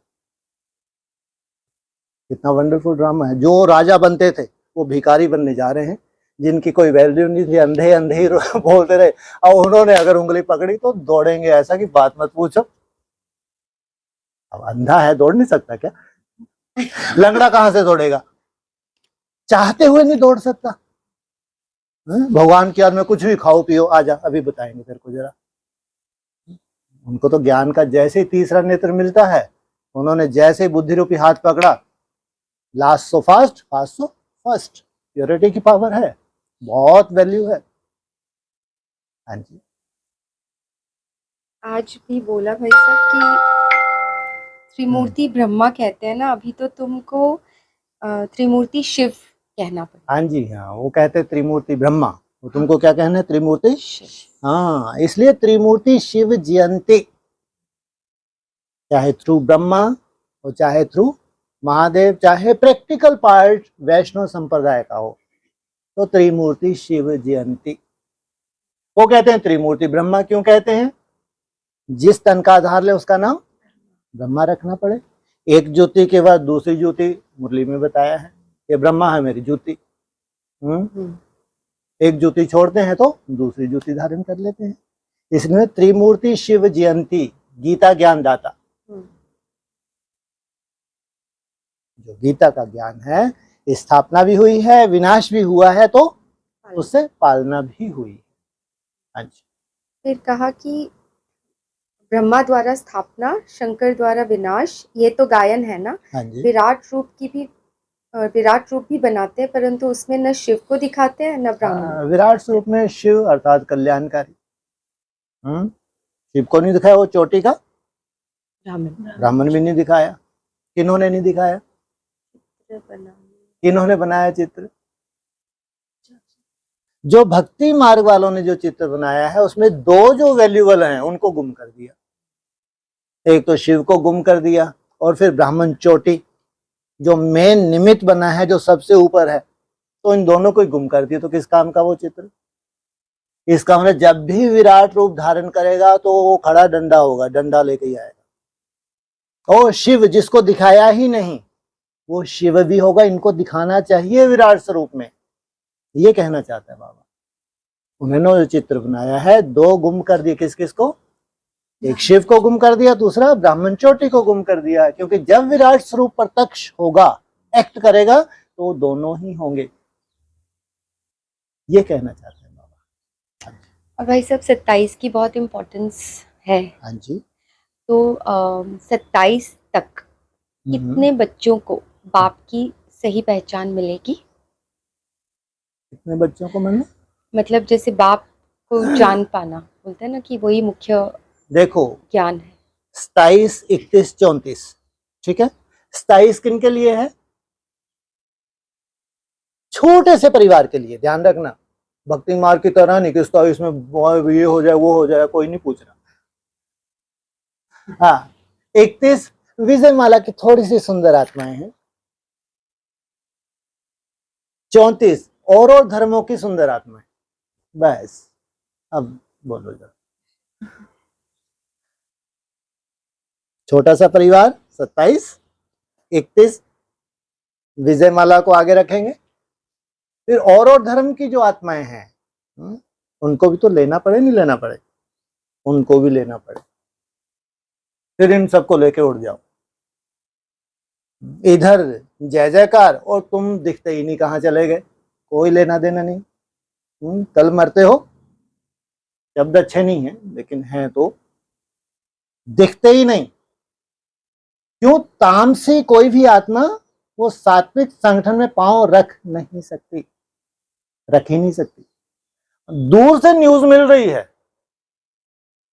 कितना वंडरफुल ड्रामा है। जो राजा बनते थे वो भिखारी बनने जा रहे हैं, जिनकी कोई वैल्यू नहीं थी, अंधे अंधे ही बोलते रहे, और उन्होंने अगर उंगली पकड़ी तो दौड़ेंगे ऐसा कि बात मत पूछो। अब अंधा है, दौड़ नहीं सकता क्या? लंगड़ा कहां से दौड़ेगा? चाहते हुए नहीं दौड़ सकता। भगवान की याद में कुछ भी खाओ पियो, आजा अभी बताएंगे तेरे को जरा। उनको तो ज्ञान का जैसे ही तीसरा नेत्र मिलता है, उन्होंने जैसे बुद्धि रूपी हाथ पकड़ा, last so fast, fast so first. Purity की पावर है, बहुत वैल्यू है। हाँ जी, आज भी बोला भाई साहब कि त्रिमूर्ति ब्रह्मा कहते हैं ना, अभी तो तुमको त्रिमूर्ति शिव कहना पड़ेगा। हाँ जी, हाँ, वो कहते त्रिमूर्ति ब्रह्मा, वो तुमको क्या कहना है? त्रिमूर्ति शिव। हाँ, इसलिए त्रिमूर्ति शिव जयंती, चाहे थ्रू ब्रह्मा और चाहे थ्रू महादेव, चाहे प्रैक्टिकल पार्ट वैष्णव संप्रदाय का हो, तो त्रिमूर्ति शिव जयंती। वो कहते हैं त्रिमूर्ति ब्रह्मा, क्यों कहते हैं? जिस तन का आधार ले उसका नाम ब्रह्मा रखना पड़े। एक ज्योति के बाद दूसरी ज्योति, मुरली में बताया है, ये ब्रह्मा है मेरी ज्योति। एक ज्योति छोड़ते हैं तो दूसरी ज्योति धारण कर लेते हैं। इसमें त्रिमूर्ति शिव जयंती, गीता ज्ञान दाता, जो गीता का ज्ञान है, स्थापना भी हुई है, विनाश भी हुआ है, तो उससे पालना भी हुई है। हाँ जी। फिर कहा कि ब्रह्मा द्वारा स्थापना, शंकर द्वारा विनाश, ये तो गायन है ना। हाँ जी। विराट रूप भी बनाते हैं, परंतु उसमें न शिव को दिखाते हैं न ब्रह्मा। विराट स्वरूप में शिव अर्थात कल्याणकारी। शिव को नहीं दिखाया, वो चोटी का ब्राह्मण भी नहीं दिखाया। किन्होंने नहीं दिखाया? किन्होंने बनाया चित्र? जो भक्ति मार्ग वालों ने जो चित्र बनाया है उसमें दो जो वैल्यूबल हैं उनको गुम कर दिया। एक तो शिव को गुम कर दिया और फिर ब्राह्मण चोटी जो मेन निमित्त बना है, जो सबसे ऊपर है, तो इन दोनों को ही गुम कर दिया। तो किस काम का वो चित्र? इसका मतलब जब भी विराट रूप धारण करेगा तो वो खड़ा डंडा होगा, डंडा लेके ही आएगा। और शिव जिसको दिखाया ही नहीं वो शिव भी होगा, इनको दिखाना चाहिए विराट स्वरूप में, ये कहना चाहता है बाबा। उन्होंने जो चित्र बनाया है दो गुम कर दिए। किस किस को? एक शिव को गुम कर दिया, दूसरा ब्राह्मण चोटी को गुम कर दिया। क्योंकि जब विराट स्वरूप प्रत्यक्ष होगा, एक्ट करेगा, तो दोनों ही होंगे, ये कहना चाहते हैं बाबा। और भाई साहब 27 की बहुत इम्पोर्टेंस है। हाँ जी। तो 27 तक कितने बच्चों को बाप की सही पहचान मिलेगी? कितने बच्चों को? मैंने मतलब जैसे बाप को जान पाना, बोलते हैं ना कि वही मुख्य देखो ज्ञान है। 27, 31, 34, ठीक है। 27 किन के लिए है? छोटे से परिवार के लिए। ध्यान रखना, भक्ति मार्ग की तरह नहीं कि 27 में ये हो जाए वो हो जाए, कोई नहीं पूछ रहा। हाँ, 31 विजय माला की थोड़ी सी सुंदर आत्माएं हैं। 34 और धर्मों की सुंदर आत्माएं। बस, अब बोलो जरा। छोटा सा परिवार 27, 31 विजय माला को आगे रखेंगे। फिर और धर्म की जो आत्माएं हैं उनको भी तो लेना पड़े, नहीं लेना पड़े? उनको भी लेना पड़े। फिर इन सबको लेके उड़ जाओ। इधर जय जयकार और तुम दिखते ही नहीं, कहाँ चले गए, कोई लेना देना नहीं। कल मरते हो, शब्द अच्छे नहीं है लेकिन हैं तो दिखते ही नहीं। क्यों? तामसी कोई भी आत्मा वो सात्विक संगठन में पांव रख नहीं सकती, रख ही नहीं सकती। दूर से न्यूज मिल रही है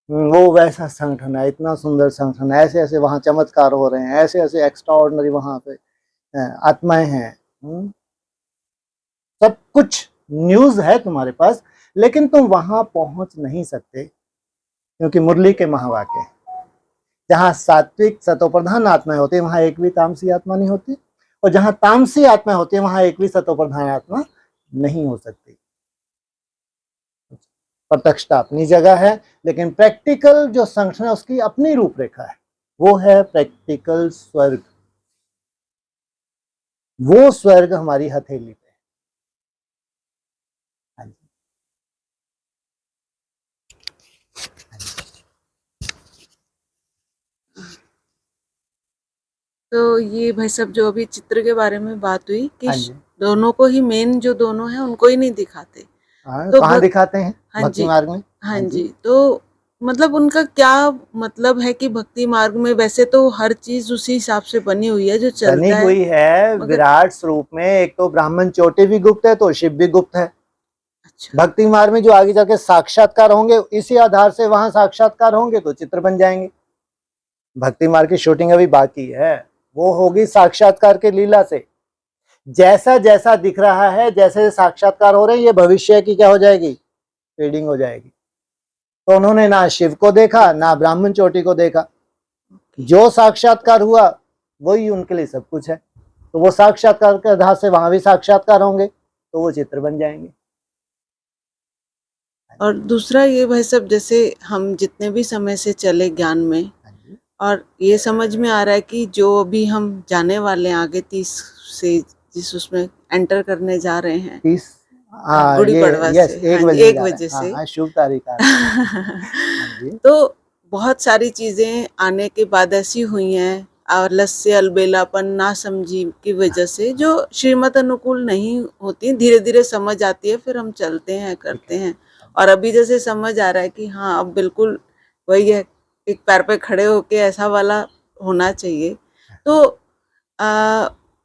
वो वैसा संगठन है, इतना सुंदर संगठन है, ऐसे ऐसे वहां चमत्कार हो रहे हैं, ऐसे ऐसे एक्स्ट्रा ऑर्डिनरी वहां पे आत्माएं हैं। सब कुछ न्यूज है तुम्हारे पास, लेकिन तुम वहां पहुंच नहीं सकते क्योंकि मुरली के महावाक्य जहां सात्विक सतोप्रधान आत्माएं होती है वहां एक भी तामसी आत्मा नहीं होती, और जहां तामसी आत्मा होती है वहां एक भी सतोप्रधान आत्मा नहीं हो सकती। प्रत्यक्षता अपनी जगह है, लेकिन प्रैक्टिकल जो संगठन है उसकी अपनी रूपरेखा है। वो है प्रैक्टिकल स्वर्ग। वो स्वर्ग हमारी हथेली पे। तो ये भाई साहब जो अभी चित्र के बारे में बात हुई कि हाँ जी। दोनों को ही, मेन जो दोनों हैं उनको ही नहीं दिखाते। तो कहाँ दिखाते हैं? हाँ भक्ति जी, मार्ग में। हाँ जी। तो मतलब उनका क्या मतलब है कि भक्ति मार्ग में वैसे तो हर चीज उसी हिसाब से बनी हुई है जो चलता बनी है। हुई है विराट स्वरूप में। एक तो ब्राह्मण चोटी भी गुप्त है तो शिव भी गुप्त है। अच्छा। भक्ति मार्ग में जो आगे जाके साक्षात्कार होंगे इसी आधार से वहां साक्षात्कार होंगे तो चित्र बन जाएंगे। भक्ति मार्ग की शूटिंग अभी बाकी है, वो होगी साक्षात्कार के लीला से। जैसा जैसा दिख रहा है, जैसे साक्षात्कार हो रहे हैं, ये भविष्य की क्या हो जाएगी? फीडिंग हो जाएगी। तो उन्होंने ना शिव को देखा ना ब्राह्मण चोटी को देखा। जो साक्षात्कार हुआ वही उनके लिए सब कुछ है। तो वो साक्षात्कार के आधार से वहां भी साक्षात्कार होंगे तो वो चित्र बन जाएंगे। और दूसरा ये भाई साहब, जैसे हम जितने भी समय से चले ज्ञान में, और ये समझ में आ रहा है कि जो अभी हम जाने वाले हैं आगे 30 से जिस उसमें एंटर करने जा रहे हैं 30 गुड़ी पड़वा से, 1 बजे से शुभ तारीख। तो बहुत सारी चीजें आने के बाद ऐसी हुई हैं आलस से, अलबेलापन, ना समझी की वजह से जो श्रीमत अनुकूल नहीं होती, धीरे धीरे समझ आती है, फिर हम चलते हैं, करते हैं। और अभी जैसे समझ आ रहा है कि हाँ अब बिल्कुल वही है, एक पैर पे खड़े होके ऐसा वाला होना चाहिए। तो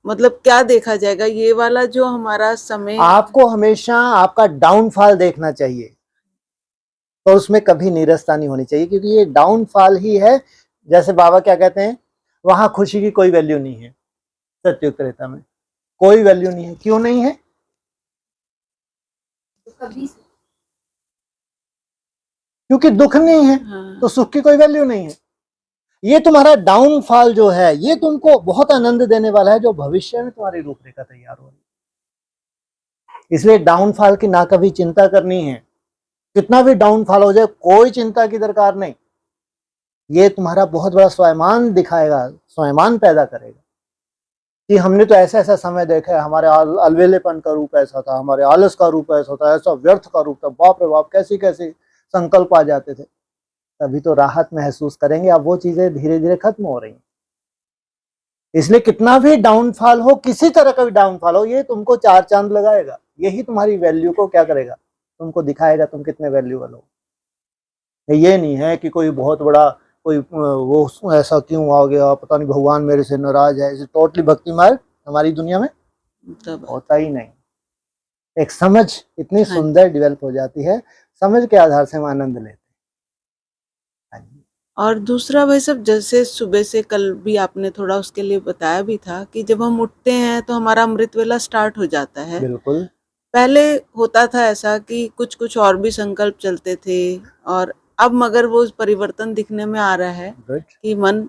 मतलब क्या देखा जाएगा, ये वाला जो हमारा समय, आपको हमेशा आपका डाउनफॉल देखना चाहिए, तो उसमें कभी निरस्ता नहीं होनी चाहिए, क्योंकि ये डाउनफॉल ही है। जैसे बाबा क्या कहते हैं, वहां खुशी की कोई वैल्यू नहीं है सत्युग त्रेता में। कोई वैल्यू नहीं है। क्यों नहीं है? कभी क्योंकि दुख नहीं है हाँ, तो सुख की कोई वैल्यू नहीं है। ये तुम्हारा डाउनफॉल जो है ये तुमको बहुत आनंद देने वाला है, जो भविष्य में तुम्हारी रूपरेखा तैयार हो रही है। इसलिए डाउनफॉल की ना कभी चिंता करनी है। कितना भी डाउनफॉल हो जाए कोई चिंता की दरकार नहीं। ये तुम्हारा बहुत बड़ा स्वाभिमान दिखाएगा, स्वाभिमान पैदा करेगा कि हमने तो ऐसा ऐसा समय देखा है, हमारे अलवेलेपन का रूप ऐसा था, हमारे आलस का रूप ऐसा था, ऐसा व्यर्थ का रूप था, बाप रे बाप कैसी कैसी संकल्प आ जाते थे। तभी तो राहत महसूस करेंगे। अब वो चीजें धीरे धीरे खत्म हो रही हैं। इसलिए कितना भी डाउनफॉल हो, किसी तरह का भी डाउनफॉल हो, ये तुमको चार चांद लगाएगा। यही तुम्हारी वैल्यू को क्या करेगा, तुमको दिखाएगा तुम कितने वैल्यूएबल हो। ये नहीं है कि कोई बहुत बड़ा कोई वो ऐसा क्यों आ गया, पता नहीं भगवान मेरे से नाराज है। इसे टोटली भक्ति मार्ग हमारी दुनिया में तब होता ही नहीं। एक समझ इतनी हाँ। सुंदर डेवलप हो जाती है, समझ के आधार से हम आनंद लेते हैं। हाँ जी। और दूसरा भाई साहब, जैसे सुबह से कल भी आपने थोड़ा उसके लिए बताया भी था कि जब हम उठते हैं तो हमारा अमृत वेला स्टार्ट हो जाता है। बिल्कुल। पहले होता था ऐसा कि कुछ कुछ और भी संकल्प चलते थे, और अब मगर वो परिवर्तन दिखने में आ रहा है गुड। कि मन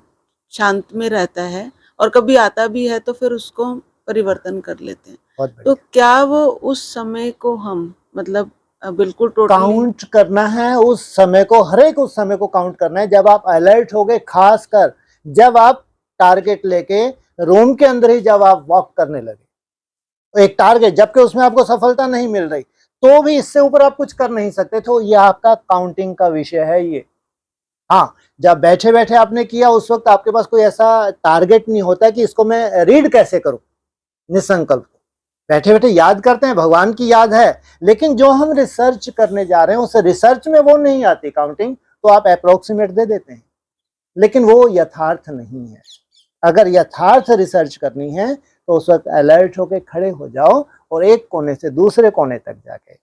शांत में रहता है, और कभी आता भी है तो फिर उसको परिवर्तन कर लेते हैं। बहुत तो बढ़िया। क्या वो उस समय को हम मतलब बिल्कुल टोटली काउंट करना है उस समय को, हर एक उस समय को काउंट करना है जब आप अलर्ट हो गए, खासकर जब आप टारगेट लेके रूम के अंदर ही जब आप वॉक करने लगे, एक टारगेट, जबकि उसमें आपको सफलता नहीं मिल रही तो भी इससे ऊपर आप कुछ कर नहीं सकते, तो ये आपका काउंटिंग का विषय है ये। हाँ, जब बैठे बैठे आपने किया उस वक्त आपके पास कोई ऐसा टारगेट नहीं होता कि इसको मैं रीड कैसे करूं, निसंकल्प। बैठे बैठे याद करते हैं, भगवान की याद है, लेकिन जो हम रिसर्च करने जा रहे हैं उस रिसर्च में वो नहीं आती काउंटिंग, तो आप अप्रोक्सीमेट दे देते हैं, लेकिन वो यथार्थ नहीं है। अगर यथार्थ रिसर्च करनी है तो उस वक्त अलर्ट होके खड़े हो जाओ और एक कोने से दूसरे कोने तक जाके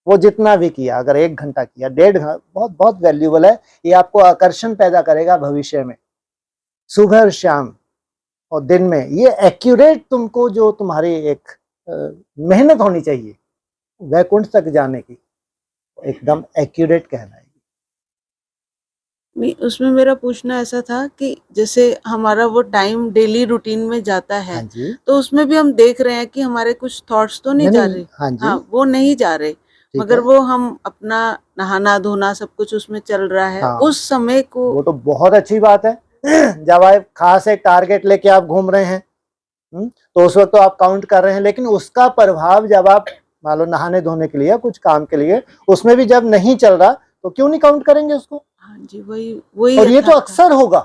वो जितना भी किया, अगर 1 घंटा किया, 1.5 घंटा, बहुत बहुत वैल्यूबल है। ये आपको आकर्षण पैदा करेगा भविष्य में, सुबह और शाम और दिन में। ये एक्यूरेट तुमको जो तुम्हारी एक मेहनत होनी चाहिए वैकुंठ तक जाने की, एकदम एक्यूरेट कहना है। नहीं, उसमें मेरा पूछना ऐसा था कि जैसे हमारा वो टाइम डेली रूटीन में जाता है, हाँ जी। तो उसमें भी हम देख रहे हैं कि हमारे कुछ थॉट्स तो नहीं जा रहे। हाँ जी। हाँ, वो नहीं जा रहे, ठीक मगर है। वो हम अपना नहाना धोना सब कुछ उसमें चल रहा है। हाँ। उस समय को वो तो बहुत अच्छी बात है। जब आप खास एक टारगेट लेके आप घूम रहे हैं, तो उस वक्त तो आप काउंट कर रहे हैं, लेकिन उसका प्रभाव जब आप मान लो नहाने धोने के लिए, कुछ काम के लिए, उसमें भी जब नहीं चल रहा तो क्यों नहीं काउंट करेंगे उसको। हाँ जी, वही और ये तो यथार्थ अक्सर होगा।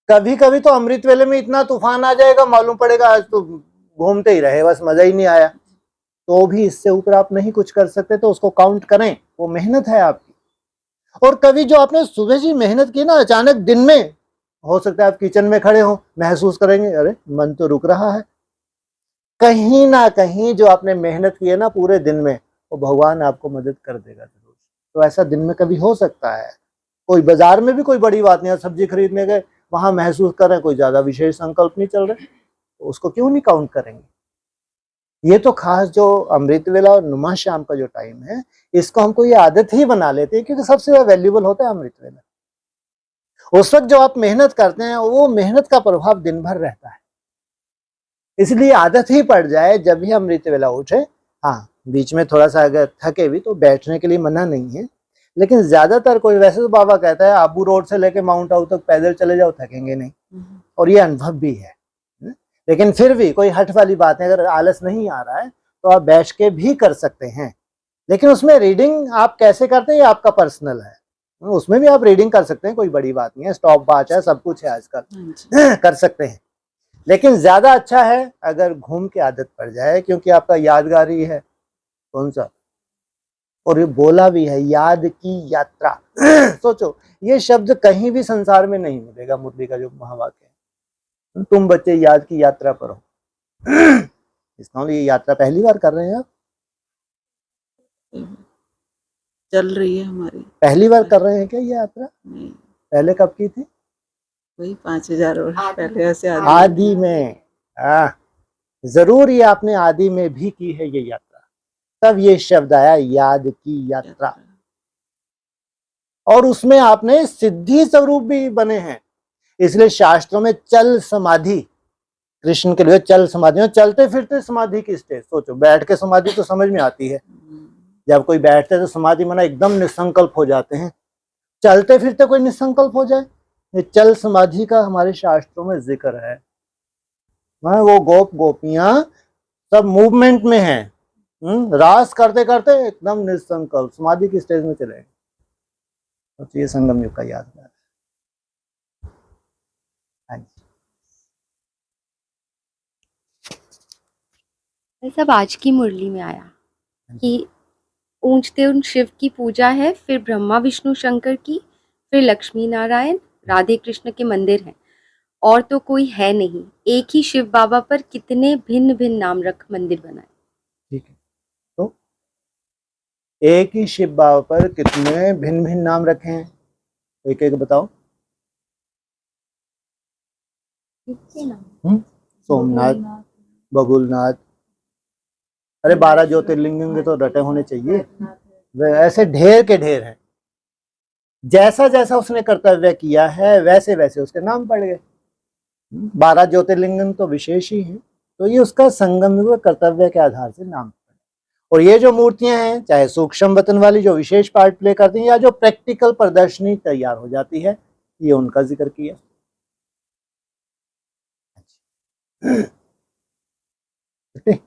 कभी कभी तो अमृत वेले में इतना तूफान आ जाएगा, मालूम पड़ेगा आज तो घूमते ही रहे, बस मजा ही नहीं आया। तो भी इससे ऊपर आप नहीं कुछ कर सकते, तो उसको काउंट करें, वो मेहनत है आपकी। और कभी जो आपने सुबह से मेहनत की ना, अचानक दिन में हो सकता है आप किचन में खड़े हो, महसूस करेंगे अरे मन तो रुक रहा है। कहीं ना कहीं जो आपने मेहनत की है ना पूरे दिन में, वो भगवान आपको मदद कर देगा जरूर। तो ऐसा दिन में कभी हो सकता है। कोई बाजार में भी कोई बड़ी बात नहीं है, सब्जी खरीदने गए, वहां महसूस कर रहे हैं कोई ज्यादा विशेष संकल्प नहीं चल रहे, तो उसको क्यों नहीं काउंट करेंगे। ये तो खास जो अमृत वेला और नुमा शाम का जो टाइम है, इसको हमको ये आदत ही बना लेते हैं, क्योंकि सबसे ज्यादा वैल्यूबल होता है अमृत वेला। उस वक्त जो आप मेहनत करते हैं वो मेहनत का प्रभाव दिन भर रहता है, इसलिए आदत ही पड़ जाए जब भी अमृत वेला उठे। हाँ, बीच में थोड़ा सा अगर थके भी तो बैठने के लिए मना नहीं है, लेकिन ज्यादातर कोई, वैसे तो बाबा कहता है आबू रोड से लेके माउंट आबू तक पैदल चले जाओ, थकेंगे नहीं, और ये अनुभव भी है। लेकिन फिर भी कोई हट वाली बात है, अगर आलस नहीं आ रहा है तो आप बैठ के भी कर सकते हैं, लेकिन उसमें रीडिंग आप कैसे करते हैं ये आपका पर्सनल है। उसमें भी आप रीडिंग कर सकते हैं, कोई बड़ी बात नहीं है, स्टॉप वॉच है, सब कुछ है आजकल, कर सकते हैं। लेकिन ज्यादा अच्छा है अगर घूम के आदत पड़ जाए, क्योंकि आपका यादगार ही है कौन सा, और ये बोला भी है याद की यात्रा। सोचो, ये शब्द कहीं भी संसार में नहीं मिलेगा, मुरली का जो महावाक्य है, तुम बच्चे याद की यात्रा पर हो। इसका ये यात्रा पहली बार कर रहे हैं आप? चल रही है हमारी। पहली बार कर रहे हैं क्या ये यात्रा? नहीं, पहले कब की थी? वही 5000 वर्ष पहले, ऐसे आदि में। जरूर ये आपने आदि में भी की है ये यात्रा, तब ये शब्द आया याद की यात्रा। और उसमें आपने सिद्धि स्वरूप भी बने हैं, इसलिए शास्त्रों में चल समाधि, कृष्ण के लिए चल समाधि, चलते फिरते समाधि की स्टेज। सोचो, बैठ के समाधि तो समझ में आती है, जब कोई बैठते तो समाधि माना एकदम निसंकल्प हो जाते हैं, चलते फिरते कोई निसंकल्प हो जाए। ये चल समाधि का हमारे शास्त्रों में जिक्र है। वो गोप गोपियां सब मूवमेंट में हैं, रास करते करते एकदम निसंकल्प समाधि की स्टेज में चले। तो ये संगम युग का यादगार है। हाँ जी। ये सब आज की मुरली में आया कि ऊंचते उन शिव की पूजा है, फिर ब्रह्मा विष्णु शंकर की, फिर लक्ष्मी नारायण राधे कृष्ण के मंदिर हैं, और तो कोई है नहीं। एक ही शिव बाबा पर कितने भिन्न भिन्न नाम रख मंदिर बनाए। ठीक है, तो एक ही शिव बाबा पर कितने भिन्न भिन्न नाम रखे हैं, एक एक बताओ। सोमनाथ, बबुलनाथ, अरे 12 ज्योतिर्लिंग तो रटे होने चाहिए। वे ऐसे ढेर के ढेर हैं, जैसा जैसा उसने कर्तव्य किया है वैसे वैसे उसके नाम पड़ गए। 12 ज्योतिर्लिंग तो विशेष ही है, तो ये उसका संगम युग कर्तव्य के आधार से नाम पड़े। और ये जो मूर्तियां हैं, चाहे सूक्ष्म वतन वाली जो विशेष पार्ट प्ले करती हैं, या जो प्रैक्टिकल प्रदर्शनी तैयार हो जाती है, ये उनका जिक्र किया। ठीक।